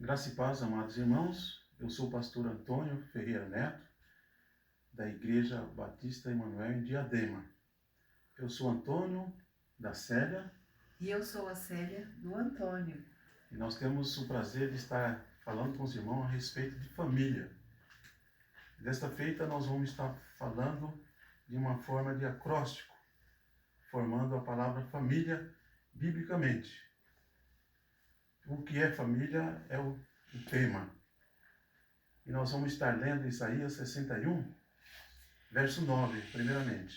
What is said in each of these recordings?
Graça e paz, amados irmãos. Eu sou o pastor Antônio Ferreira Neto, da Igreja Batista Emanuel em Diadema. Eu sou Antônio da Célia. E eu sou a Célia do Antônio. E nós temos o prazer de estar falando com os irmãos a respeito de família. Desta feita, nós vamos estar falando de uma forma de acróstico, formando a palavra família biblicamente. O que é família é o tema. E nós vamos estar lendo Isaías 61, verso 9, primeiramente.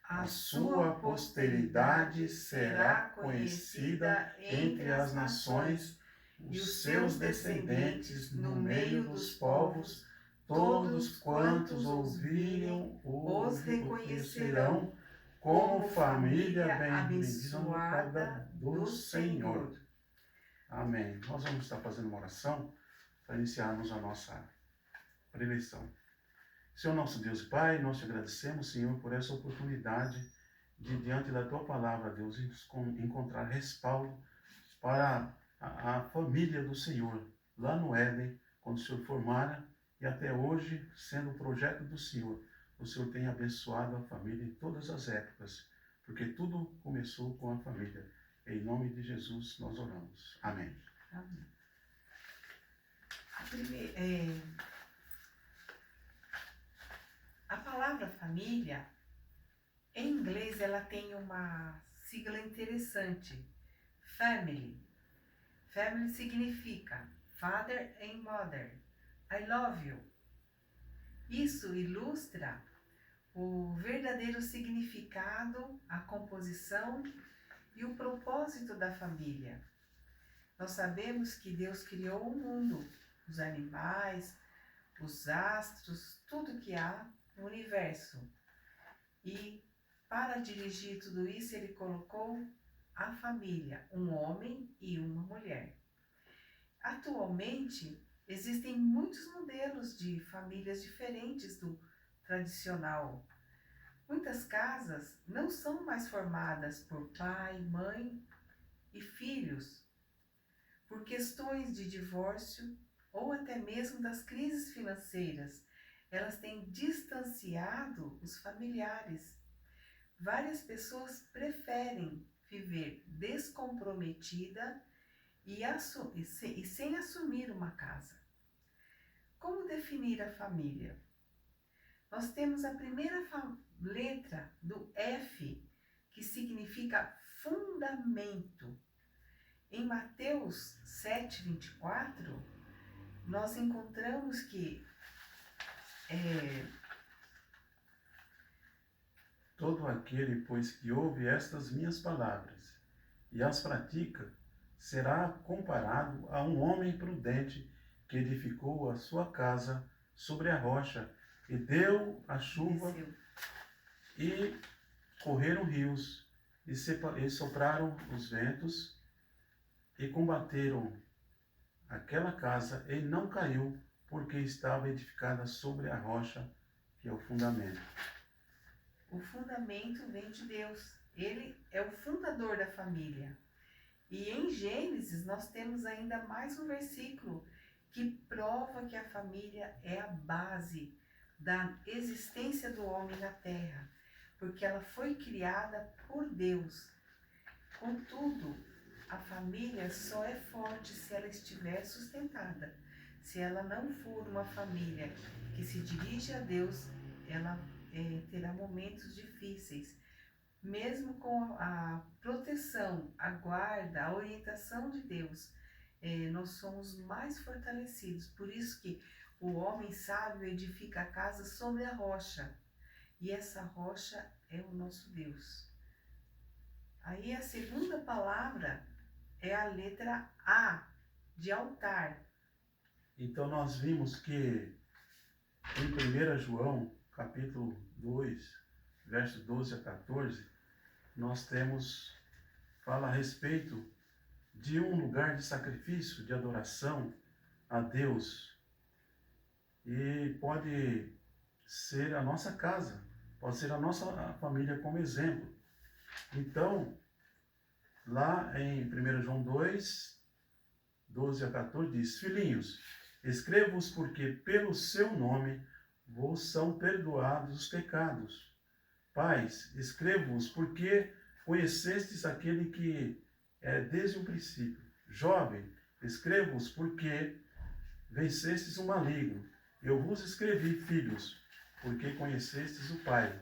A sua posteridade será conhecida entre as nações, os seus descendentes no meio dos povos, todos quantos ouviram os reconhecerão como família abençoada do Senhor. Amém. Nós vamos estar fazendo uma oração para iniciarmos a nossa preleção. Senhor nosso Deus e Pai, nós te agradecemos, Senhor, por essa oportunidade de, diante da Tua palavra, Deus, encontrar respaldo para a família do Senhor, lá no Éden, quando o Senhor formara, e até hoje, sendo o projeto do Senhor, o Senhor tem abençoado a família em todas as épocas, porque tudo começou com a família. Em nome de Jesus nós oramos. Amém. Amém. A palavra família, em inglês, ela tem uma sigla interessante. Family. Family significa Father and Mother. I love you. Isso ilustra o verdadeiro significado, a composição e o propósito da família. Nós sabemos que Deus criou o mundo, os animais, os astros, tudo que há no universo. E para dirigir tudo isso, Ele colocou a família, um homem e uma mulher. Atualmente, existem muitos modelos de famílias diferentes do tradicional. Muitas casas não são mais formadas por pai, mãe e filhos, por questões de divórcio ou até mesmo das crises financeiras. Elas têm distanciado os familiares. Várias pessoas preferem viver descomprometida e sem assumir uma casa. Como definir a família? Nós temos a primeira letra do F, que significa fundamento. Em Mateus 7:24, nós encontramos que todo aquele, pois, que ouve estas minhas palavras e as pratica, será comparado a um homem prudente que edificou a sua casa sobre a rocha, e deu a chuva, e correram rios, e sopraram os ventos, e combateram aquela casa, e não caiu, porque estava edificada sobre a rocha, que é o fundamento. O fundamento vem de Deus. Ele é o fundador da família. E em Gênesis nós temos ainda mais um versículo que prova que a família é a base da existência do homem na terra, porque ela foi criada por Deus. Contudo, a família só é forte se ela estiver sustentada. Se ela não for uma família que se dirige a Deus, ela terá momentos difíceis. Mesmo com a proteção, a guarda, a orientação de Deus, nós somos mais fortalecidos. Por isso que o homem sábio edifica a casa sobre a rocha. E essa rocha é o nosso Deus. Aí a segunda palavra é a letra A, de altar. Então nós vimos que em 1 João, capítulo 2, versos 12 a 14, nós fala a respeito de um lugar de sacrifício, de adoração a Deus. E pode ser a nossa casa, pode ser a nossa família como exemplo. Então, lá em 1 João 2, 12 a 14, diz: Filhinhos, escrevo-vos porque pelo seu nome vos são perdoados os pecados. Pais, escrevo-vos porque conhecestes aquele que é desde o princípio. Jovem, escrevo-vos porque vencestes o maligno. Eu vos escrevi, filhos, porque conhecestes o Pai.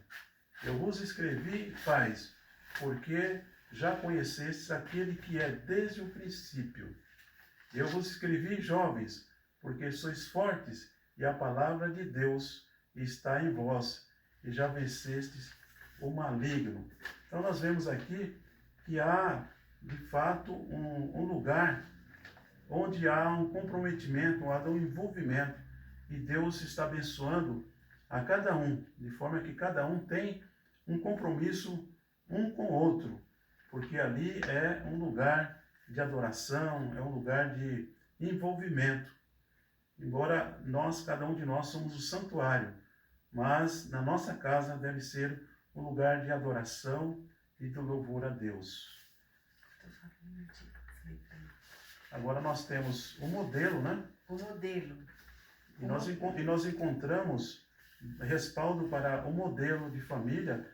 Eu vos escrevi, pais, porque já conhecestes aquele que é desde o princípio. Eu vos escrevi, jovens, porque sois fortes e a palavra de Deus está em vós e já vencestes o maligno. Então nós vemos aqui que há, de fato, um lugar onde há um comprometimento, há um envolvimento e Deus está abençoando a cada um, de forma que cada um tem um compromisso um com o outro, porque ali é um lugar de adoração, é um lugar de envolvimento. Embora nós, cada um de nós, somos o santuário, mas na nossa casa deve ser um lugar de adoração e de louvor a Deus. Agora nós temos o modelo, né? O modelo. E nós encontramos respaldo para o modelo de família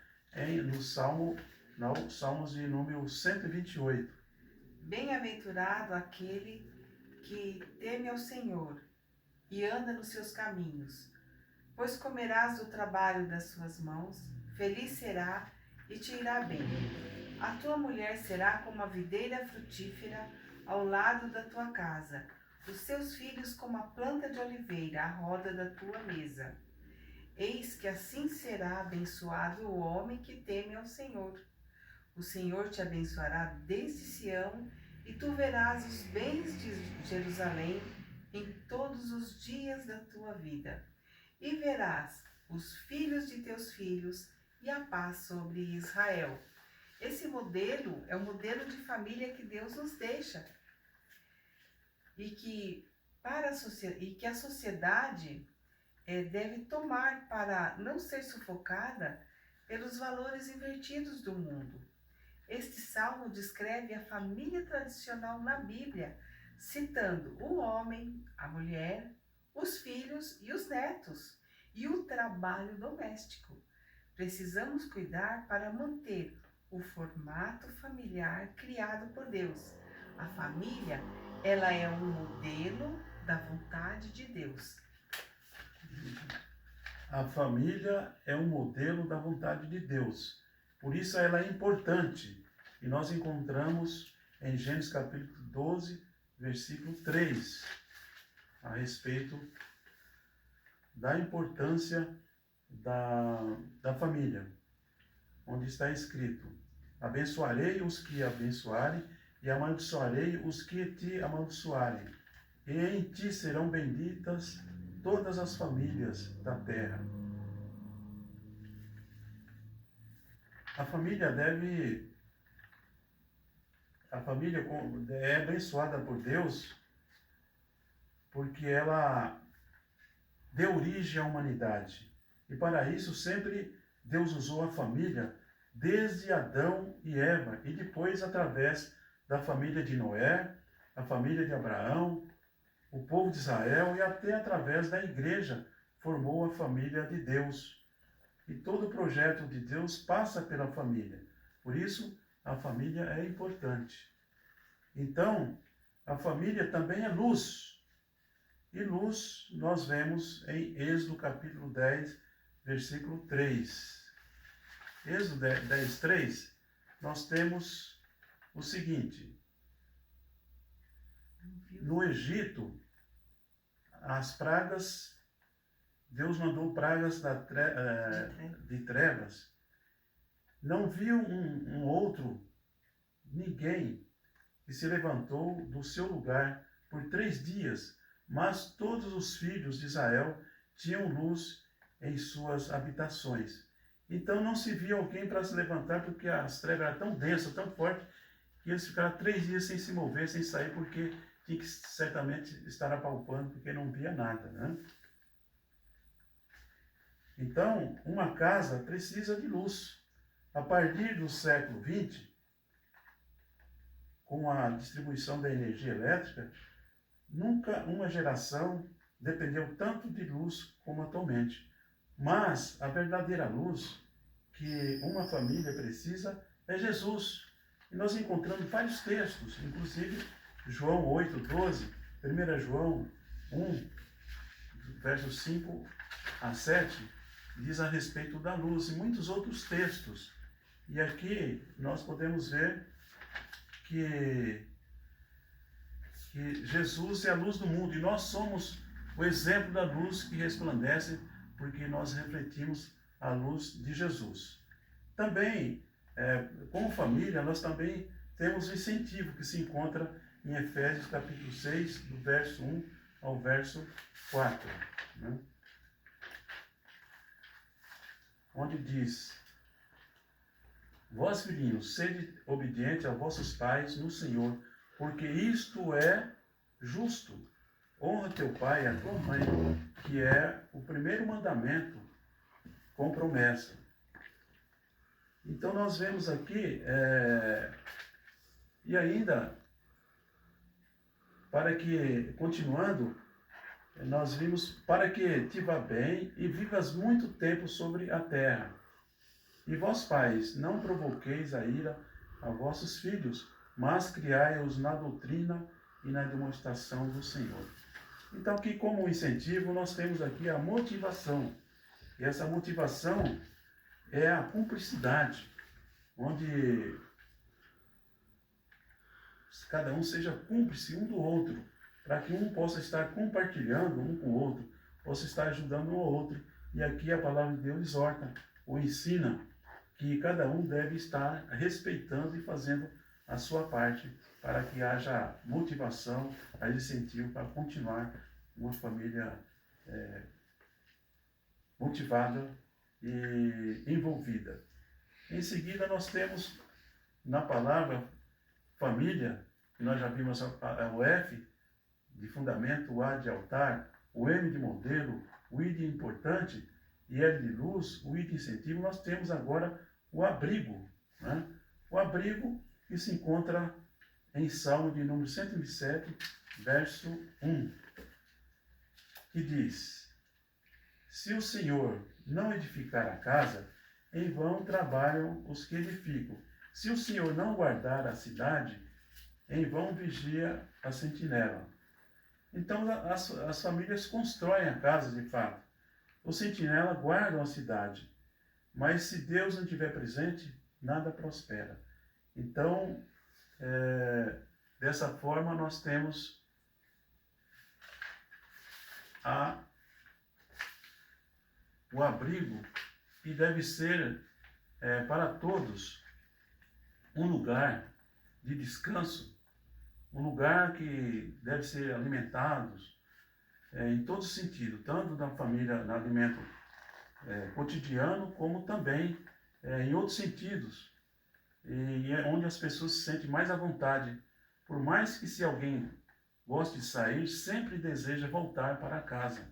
nos Salmos de número 128. Bem-aventurado aquele que teme ao Senhor e anda nos seus caminhos, pois comerás do trabalho das suas mãos, feliz será e te irá bem. A tua mulher será como a videira frutífera ao lado da tua casa, os seus filhos como a planta de oliveira à roda da tua mesa. Eis que assim será abençoado o homem que teme ao Senhor. O Senhor te abençoará desde Sião, e tu verás os bens de Jerusalém em todos os dias da tua vida. E verás os filhos de teus filhos e a paz sobre Israel. Esse modelo é o modelo de família que Deus nos deixa. E que a sociedade deve tomar para não ser sufocada pelos valores invertidos do mundo. Este salmo descreve a família tradicional na Bíblia, citando o homem, a mulher, os filhos e os netos, e o trabalho doméstico. Precisamos cuidar para manter o formato familiar criado por Deus. A família, ela é um modelo da vontade de Deus. A família é um modelo da vontade de Deus. Por isso ela é importante. E nós encontramos em Gênesis capítulo 12, versículo 3, a respeito da importância da família, onde está escrito: abençoarei os que abençoarem e amaldiçoarei os que te amaldiçoarem. E em ti serão benditas todas as famílias da terra. A família é abençoada por Deus porque ela deu origem à humanidade. E para isso sempre Deus usou a família desde Adão e Eva e depois através da família de Noé, a família de Abraão, o povo de Israel e até através da igreja formou a família de Deus. E todo o projeto de Deus passa pela família. Por isso, a família é importante. Então, a família também é luz. E luz nós vemos em Êxodo capítulo 10, versículo 3. Êxodo 10, 3, nós temos o seguinte: no Egito, as pragas, Deus mandou pragas de trevas. Não viu ninguém que se levantou do seu lugar por 3 dias, mas todos os filhos de Israel tinham luz em suas habitações. Então não se via alguém para se levantar, porque as trevas eram tão densas, tão fortes, que eles ficaram 3 dias sem se mover, sem sair, porque tinha que certamente estar apalpando, porque não via nada, né? Então, uma casa precisa de luz. A partir do século XX, com a distribuição da energia elétrica, nunca uma geração dependeu tanto de luz como atualmente. Mas a verdadeira luz que uma família precisa é Jesus. E nós encontramos vários textos, inclusive João 8:12, 1 João 1, versos 5 a 7, diz a respeito da luz, e muitos outros textos. E aqui nós podemos ver que Jesus é a luz do mundo, e nós somos o exemplo da luz que resplandece, porque nós refletimos a luz de Jesus. Também, como família, nós também temos o incentivo que se encontra em Efésios capítulo 6, do verso 1 ao verso 4, né? Onde diz: vós, filhinhos, sede obedientes a vossos pais no Senhor, porque isto é justo. Honra teu pai e a tua mãe, que é o primeiro mandamento com promessa. Então nós vemos aqui, e ainda, para que, continuando, nós vimos, para que te vá bem e vivas muito tempo sobre a terra. E vós, pais, não provoqueis a ira a vossos filhos, mas criai-os na doutrina e na demonstração do Senhor. Então, aqui como incentivo, nós temos aqui a motivação. E essa motivação é a cumplicidade, onde cada um seja cúmplice um do outro, para que um possa estar compartilhando um com o outro, possa estar ajudando um ao outro. E aqui a palavra de Deus exorta ou ensina que cada um deve estar respeitando e fazendo a sua parte, para que haja motivação, haja incentivo para continuar uma família motivada e envolvida. Em seguida, nós temos na palavra família, que nós já vimos o F de fundamento, o A de altar, o M de modelo, o I de importante e L de luz, o I de incentivo. Nós temos agora o abrigo, né? O abrigo que se encontra em Salmo de número 127, verso 1, que diz: se o Senhor não edificar a casa, em vão trabalham os que edificam. Se o Senhor não guardar a cidade, em vão vigia a sentinela. Então as famílias constroem a casa de fato. Os sentinelas guardam a cidade. Mas se Deus não estiver presente, nada prospera. Então, dessa forma, nós temos o abrigo, que deve ser para todos um lugar de descanso, um lugar que deve ser alimentado em todo sentido, tanto da família, no alimento cotidiano, como também em outros sentidos, e é onde as pessoas se sentem mais à vontade. Por mais que se alguém goste de sair, sempre deseja voltar para casa,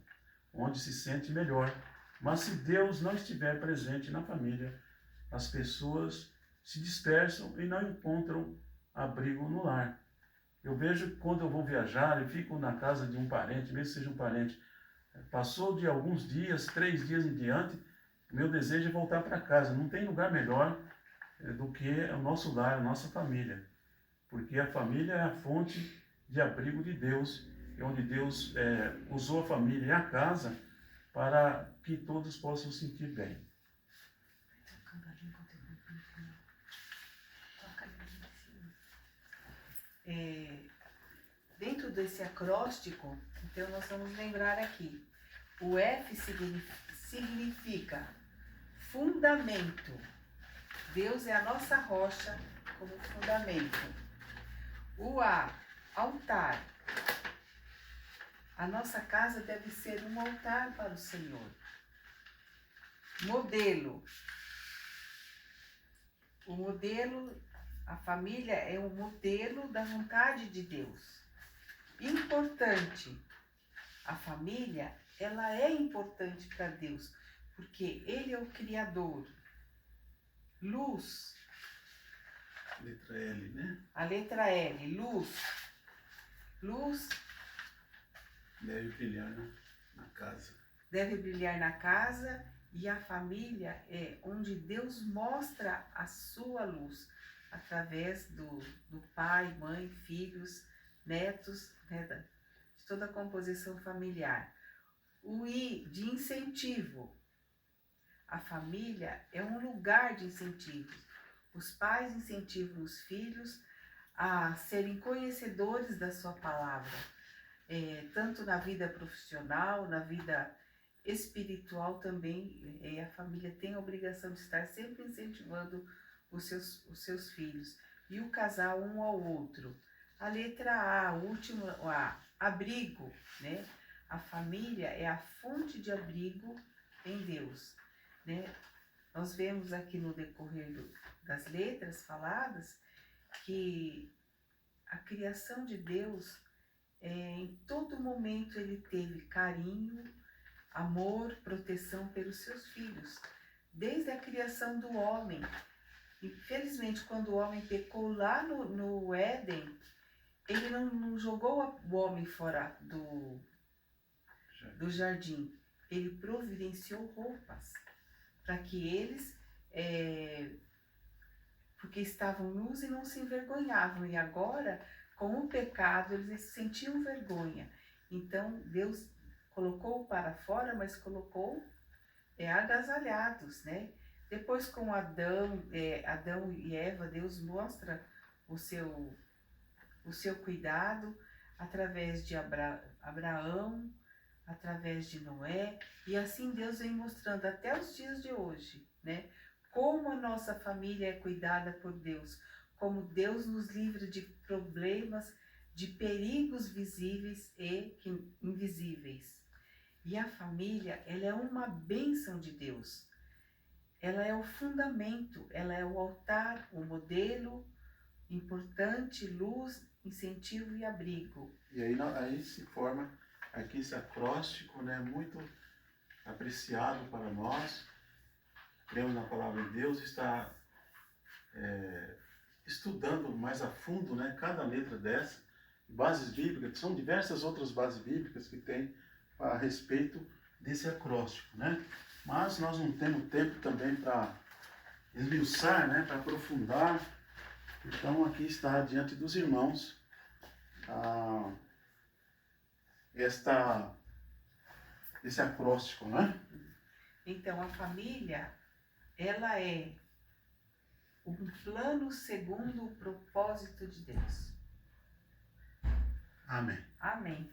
onde se sente melhor. Mas se Deus não estiver presente na família, as pessoas se dispersam e não encontram abrigo no lar. Eu vejo que quando eu vou viajar e fico na casa de um parente, mesmo que seja um parente, passou de alguns dias, 3 dias em diante, meu desejo é voltar para casa. Não tem lugar melhor do que o nosso lar, a nossa família. Porque a família é a fonte de abrigo de Deus, onde Deus usou a família e a casa para que todos possam se sentir bem. Dentro desse acróstico, então nós vamos lembrar aqui, o F significa fundamento. Deus é a nossa rocha como fundamento. O A, altar. A nossa casa deve ser um altar para o Senhor. Modelo. O modelo, a família é o modelo da vontade de Deus. Importante. A família, ela é importante para Deus, porque Ele é o Criador. Luz. Letra L, né? A letra L, luz. Luz Deve brilhar na casa. Deve brilhar na casa, e a família é onde Deus mostra a sua luz, através do pai, mãe, filhos, netos, né, de toda a composição familiar. O I de incentivo. A família é um lugar de incentivos. Os pais incentivam os filhos a serem conhecedores da sua palavra, tanto na vida profissional, na vida espiritual também. A família tem a obrigação de estar sempre incentivando os seus filhos. E o casal um ao outro. A letra A, o último A, abrigo, né? A família é a fonte de abrigo em Deus, né? Nós vemos aqui no decorrer das letras faladas que a criação de Deus, em todo momento ele teve carinho, amor, proteção pelos seus filhos, desde a criação do homem. Infelizmente, quando o homem pecou lá no Éden, ele não jogou o homem fora do jardim. Ele providenciou roupas para que eles, porque estavam nus e não se envergonhavam. E agora, com o pecado, eles sentiam vergonha. Então, Deus colocou para fora, mas colocou agasalhados, né? Depois, com Adão e Eva, Deus mostra o seu cuidado através de Abraão, através de Noé, e assim Deus vem mostrando até os dias de hoje, né? Como a nossa família é cuidada por Deus, como Deus nos livra de problemas, de perigos visíveis e invisíveis. E a família, ela é uma bênção de Deus. Ela é o fundamento, ela é o altar, o modelo importante, luz, incentivo e abrigo. E aí se forma aqui esse acróstico, né, muito apreciado para nós. Cremos na palavra de Deus, está estudando mais a fundo, né, cada letra dessa, bases bíblicas, são diversas outras bases bíblicas que tem a respeito desse acróstico, né? Mas nós não temos tempo também para esmiuçar, né, para aprofundar. Então aqui está diante dos irmãos esse acróstico, né? Então a família, ela é um plano segundo o propósito de Deus. Amém. Amém.